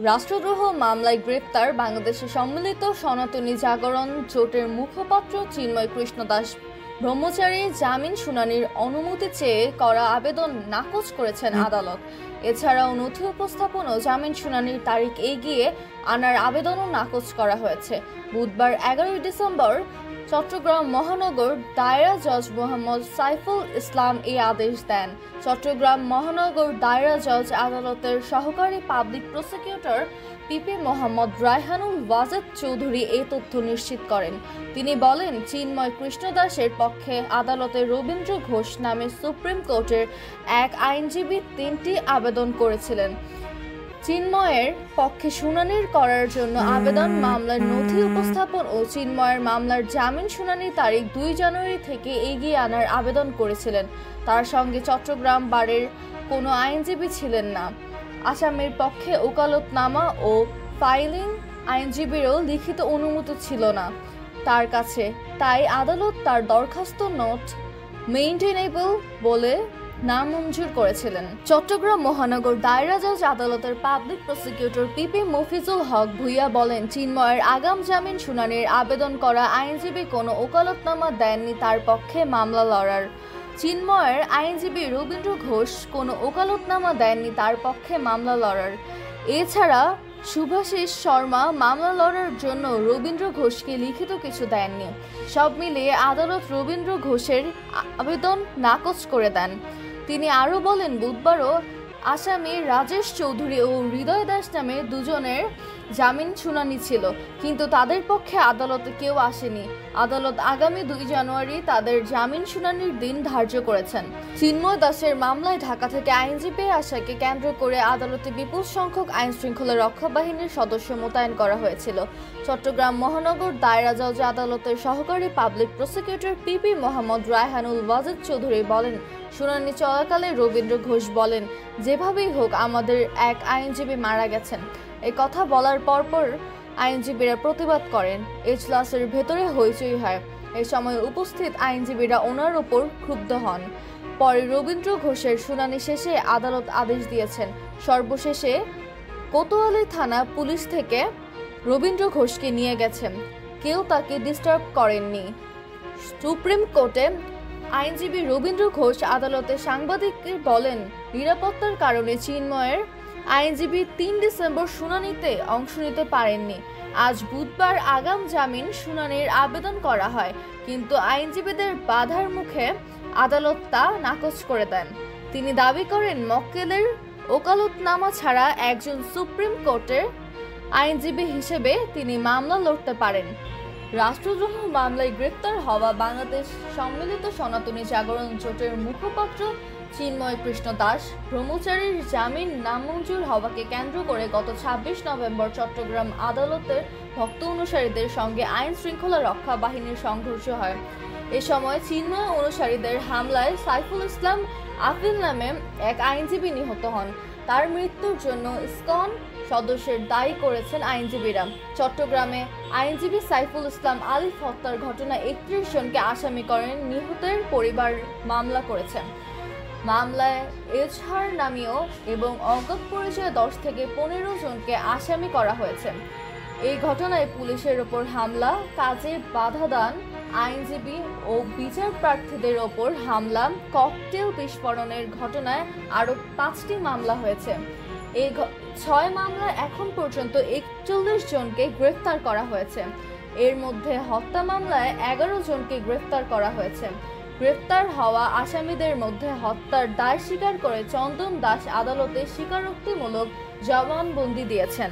রাষ্ট্রদ্রোহ মামলায় গ্রেপ্তার বাংলাদেশের সম্মিলিত সনাতনী জাগরণ জোটের মুখপাত্র চিন্ময় কৃষ্ণ দাস ব্রহ্মচারী জামিন শুনানির অনুমতি চেয়ে করা আবেদন নাকচ করেছেন আদালত। এছাড়াও নথি উপস্থাপন ও জামিন শুনানির তারিখ এগিয়ে আনার আবেদনও নাকচ করা হয়েছে। বুধবার 11 ডিসেম্বর চট্টগ্রাম মহানগর দায়রা জজ মোহাম্মদ সাইফুল ইসলাম এই আদেশ দেন। চট্টগ্রাম মহানগর দায়রা জজ আদালতের সহকারী public prosecutor PP Mohammad Raihanul Wajed Chowdhury এই তথ্য নিশ্চিত করেন। তিনি বলেন, চিন্ময় কৃষ্ণ দাসের পক্ষে আদালতে রবীন্দ্র ঘোষ নামে সুপ্রিম কোর্টের এক আইনজীবী 3টি আবেদন করেছিলেন। চিন্ময়ের পক্ষে শুনানি করার জন্য আবেদন, মামলার নথি উপস্থাপন ও চিন্ময়ের মামলার জামিন শুনানির তারিখ 2 জানুয়ারি থেকে এগিয়ে আনার আবেদন করেছিলেন। তার সঙ্গে চট্টগ্রাম বারের কোনো আইনজীবী ছিলেন না। আসামির পক্ষে ওকালতনামা ও ফাইলিং আইনজীবীরও লিখিত অনুমতি ছিল না তার কাছে, তাই আদালত তার দরখাস্ত নট মেইনটেনেবল বলে নামঞ্জুর করেছিলেন। চট্টগ্রাম মহানগর দায়রা জজ আদালতের পাবলিক প্রসিকিউটর পিপি মফিজুল হক ভুইয়া বলেন, চিন্ময়ের আগাম জামিন শুনানির আবেদন করা আইনজীবী কোনো ওকালতনামা দেননি তার পক্ষে মামলা লড়ার। চিন্ময়ের আইনজীবী রবীন্দ্র ঘোষ কোনো ওকালতনামা দেননি তার পক্ষে মামলা লড়ার। এছাড়া শুভাশিস শর্মা মামলা লড়ার জন্য রবীন্দ্র ঘোষকে লিখিত কিছু দেননি। সব মিলিয়ে আদালত রবীন্দ্র ঘোষের আবেদন নাকচ করে দেন। তিনি আরও বলেন, বুধবারও আসামি রাজেশ চৌধুরী ও হৃদয় দাস নামে দুজনের জামিন শুনানি ছিল, কিন্তু তাদের পক্ষে আদালতে কেউ আসেনি। আদালত আগামী 2 জানুয়ারি তাদের জামিন শুনানির দিন ধার্য করেছেন। চিন্ময় দাসের মামলায় ঢাকা থেকে আইনজীবী আসাকে কেন্দ্র করে আদালতে বিপুল সংখ্যক আইন শৃঙ্খলা রক্ষা বাহিনীর সদস্য মোতায়েন করা হয়েছিল। চট্টগ্রাম মহানগর দায়রা জজ আদালতের সহকারী public prosecutor PP Mohammad Raihanul Wajed Chowdhury বলেন, শুনানি চলাকালে রবীন্দ্র ঘোষ বলেন, যেভাবেই হোক আমাদের এক আইনজীবী মারা গেছেন। এই কথা বলার পরপর আইনজীবীরা প্রতিবাদ করেন। এজলাসের ভেতরে হইচই হয়। এই সময় উপস্থিত আইনজীবীরা ওনার উপর ক্ষুব্ধ হন। পরে রবীন্দ্র ঘোষের শুনানি শেষে আদালত আদেশ দিয়েছেন। সর্বশেষে কোতোয়ালি থানা পুলিশ থেকে রবীন্দ্র ঘোষকে নিয়ে গেছেন, কেউ তাকে ডিস্টার্ব করেননি। সুপ্রিম কোর্টে আইনজীবী রবীন্দ্র ঘোষ আদালতে সাংবাদিকদের বলেন, নিরাপত্তার কারণে চিন্ময়ের আইনজীবী 3 ডিসেম্বর শুনানিতে অংশ নিতে পারেননি। আজ বুধবার আগাম জামিন শুনানির আবেদন করা হয়, কিন্তু আইনজীবীদের বাধার মুখে আদালত তা নাকচ করে দেন। তিনি দাবি করেন, মক্কেলের ওকালতনামা ছাড়া একজন সুপ্রিম কোর্টের আইনজীবী হিসেবে তিনি মামলা লড়তে পারেন। রাষ্ট্রদ্রোহ মামলায় গ্রেপ্তার হওয়া বাংলাদেশ সম্মিলিত সনাতনী জাগরণ জোটের মুখপাত্র চিন্ময় কৃষ্ণ দাস ব্রহ্মচারীর জামিন নামঞ্জুর হওয়াকে কেন্দ্র করে গত 26 নভেম্বর চট্টগ্রাম আদালতের ভক্ত অনুসারীদের সঙ্গে আইন শৃঙ্খলা রক্ষা বাহিনীর সংঘর্ষ হয়। এ সময় চিন্ময় অনুসারীদের হামলায় সাইফুল ইসলাম আফিল নামে এক আইনজীবী নিহত হন। তার মৃত্যুর জন্য ইসকন সদস্যের দায়ী করেছেন আইনজীবীরা। চট্টগ্রামে আইনজীবী সাইফুল ইসলাম আলিফ হত্যার ঘটনায় 31 জনকে আসামি করেন। নিহতের পরিবার মামলা করেছে। মামলায় এজহার নামীয় এবং অজ্ঞাত পরিচয়ে 10 থেকে 15 জনকে আসামি করা হয়েছে। এই ঘটনায় পুলিশের ওপর হামলা, কাজে বাধা দান, আইনজীবী ও বিচার প্রার্থীদের ওপর হামলা, ককটেল বিস্ফোরণের ঘটনায় আরও 5টি মামলা হয়েছে। এই 6 মামলায় এখন পর্যন্ত 41 জনকে গ্রেফতার করা হয়েছে। এর মধ্যে হত্যা মামলায় 11 জনকে গ্রেফতার করা হয়েছে। গ্রেফতার হওয়া আসামিদের মধ্যে হত্যার দায় স্বীকার করে চন্দন দাস আদালতে স্বীকারোক্তিমূলক জবানবন্দি দিয়েছেন।